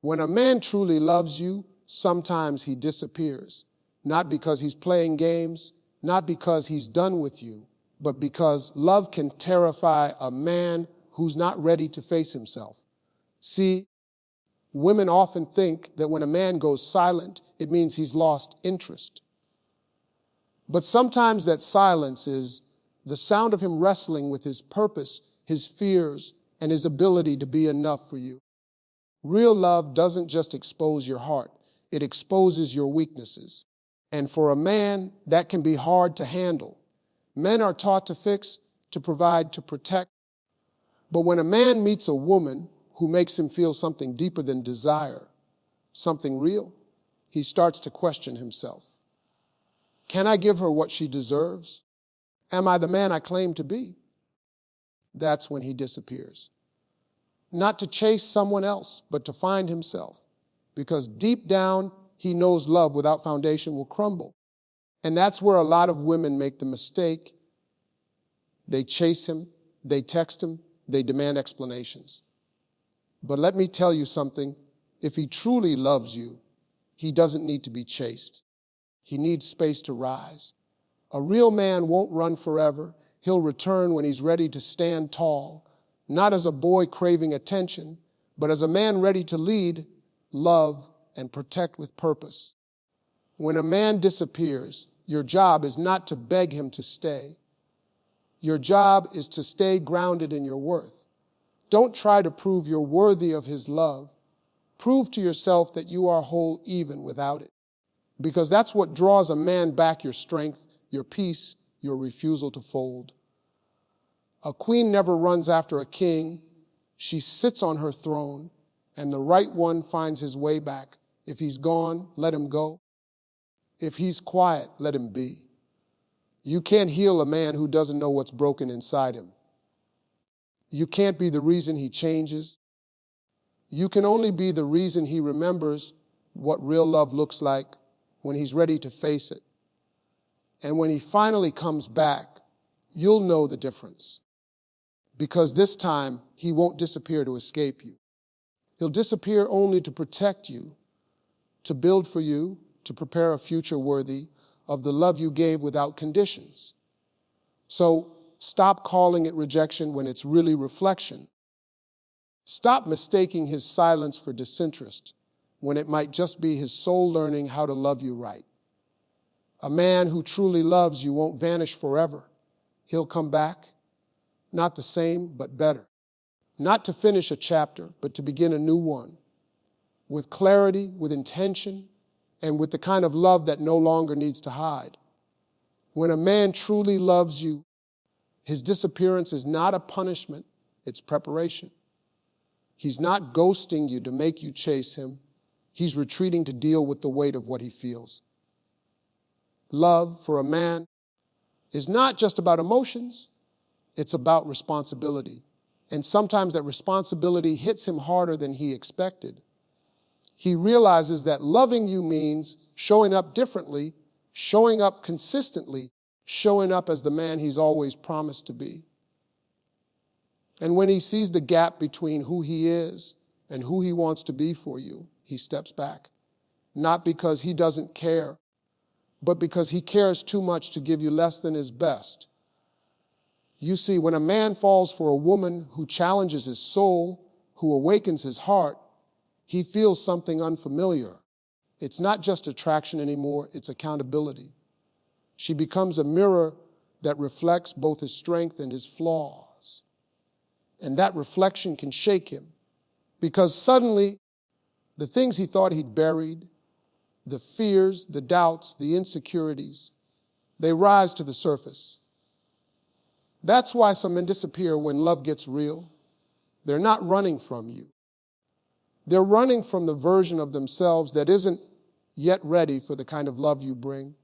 When a man truly loves you, sometimes he disappears. Not because he's playing games, not because he's done with you, but because love can terrify a man who's not ready to face himself. See, women often think that when a man goes silent, it means he's lost interest. But sometimes that silence is the sound of him wrestling with his purpose, his fears, and his ability to be enough for you. Real love doesn't just expose your heart, it exposes your weaknesses. And for a man, that can be hard to handle. Men are taught to fix, to provide, to protect. But when a man meets a woman who makes him feel something deeper than desire, something real, he starts to question himself. Can I give her what she deserves? Am I the man I claim to be? That's when he disappears. Not to chase someone else, but to find himself. Because deep down, he knows love without foundation will crumble. And that's where a lot of women make the mistake. They chase him, they text him, they demand explanations. But let me tell you something. If he truly loves you, he doesn't need to be chased. He needs space to rise. A real man won't run forever. He'll return when he's ready to stand tall, not as a boy craving attention, but as a man ready to lead, love, and protect with purpose. When a man disappears, your job is not to beg him to stay. Your job is to stay grounded in your worth. Don't try to prove you're worthy of his love. Prove to yourself that you are whole even without it. Because that's what draws a man back: your strength, your peace, your refusal to fold. A queen never runs after a king. She sits on her throne, and the right one finds his way back. If he's gone, let him go. If he's quiet, let him be. You can't heal a man who doesn't know what's broken inside him. You can't be the reason he changes. You can only be the reason he remembers what real love looks like when he's ready to face it. And when he finally comes back, you'll know the difference. Because this time, he won't disappear to escape you. He'll disappear only to protect you, to build for you, to prepare a future worthy of the love you gave without conditions. So stop calling it rejection when it's really reflection. Stop mistaking his silence for disinterest when it might just be his soul learning how to love you right. A man who truly loves you won't vanish forever. He'll come back, not the same, but better. Not to finish a chapter, but to begin a new one, with clarity, with intention, and with the kind of love that no longer needs to hide. When a man truly loves you, his disappearance is not a punishment, it's preparation. He's not ghosting you to make you chase him. He's retreating to deal with the weight of what he feels. Love for a man is not just about emotions, it's about responsibility. And sometimes that responsibility hits him harder than he expected. He realizes that loving you means showing up differently, showing up consistently, showing up as the man he's always promised to be. And when he sees the gap between who he is and who he wants to be for you, he steps back. Not because he doesn't care, but because he cares too much to give you less than his best. You see, when a man falls for a woman who challenges his soul, who awakens his heart, he feels something unfamiliar. It's not just attraction anymore, it's accountability. She becomes a mirror that reflects both his strength and his flaws. And that reflection can shake him, because suddenly the things he thought he'd buried, the fears, the doubts, the insecurities, they rise to the surface. That's why some men disappear when love gets real. They're not running from you. They're running from the version of themselves that isn't yet ready for the kind of love you bring.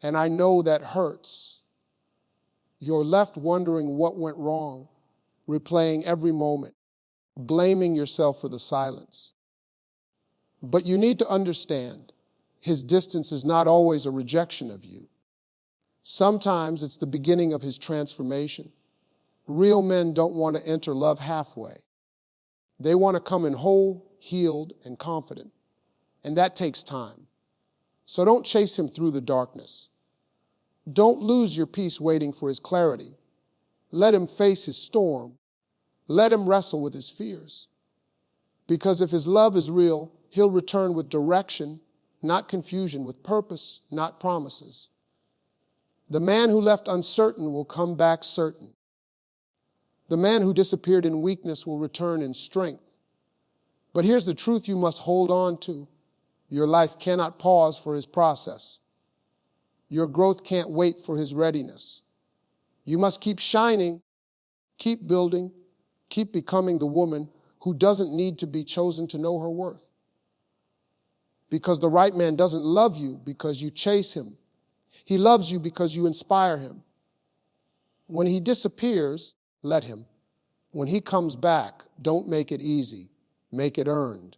And I know that hurts. You're left wondering what went wrong, replaying every moment, blaming yourself for the silence. But you need to understand, his distance is not always a rejection of you. Sometimes it's the beginning of his transformation. Real men don't want to enter love halfway. They want to come in whole, healed, and confident. And that takes time. So don't chase him through the darkness. Don't lose your peace waiting for his clarity. Let him face his storm. Let him wrestle with his fears. Because if his love is real, he'll return with direction, not confusion, with purpose, not promises. The man who left uncertain will come back certain. The man who disappeared in weakness will return in strength. But here's the truth you must hold on to. Your life cannot pause for his process. Your growth can't wait for his readiness. You must keep shining, keep building, keep becoming the woman who doesn't need to be chosen to know her worth. Because the right man doesn't love you because you chase him. He loves you because you inspire him. When he disappears, let him. When he comes back, don't make it easy. Make it earned.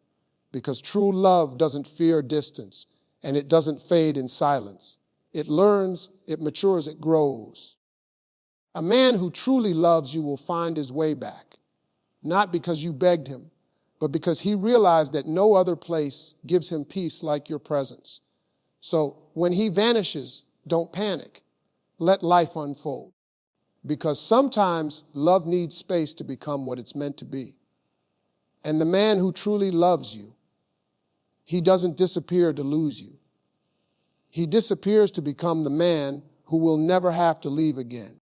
Because true love doesn't fear distance, and it doesn't fade in silence. It learns, it matures, it grows. A man who truly loves you will find his way back, not because you begged him, but because he realized that no other place gives him peace like your presence. So when he vanishes, don't panic. Let life unfold. Because sometimes love needs space to become what it's meant to be. And the man who truly loves you, he doesn't disappear to lose you. He disappears to become the man who will never have to leave again.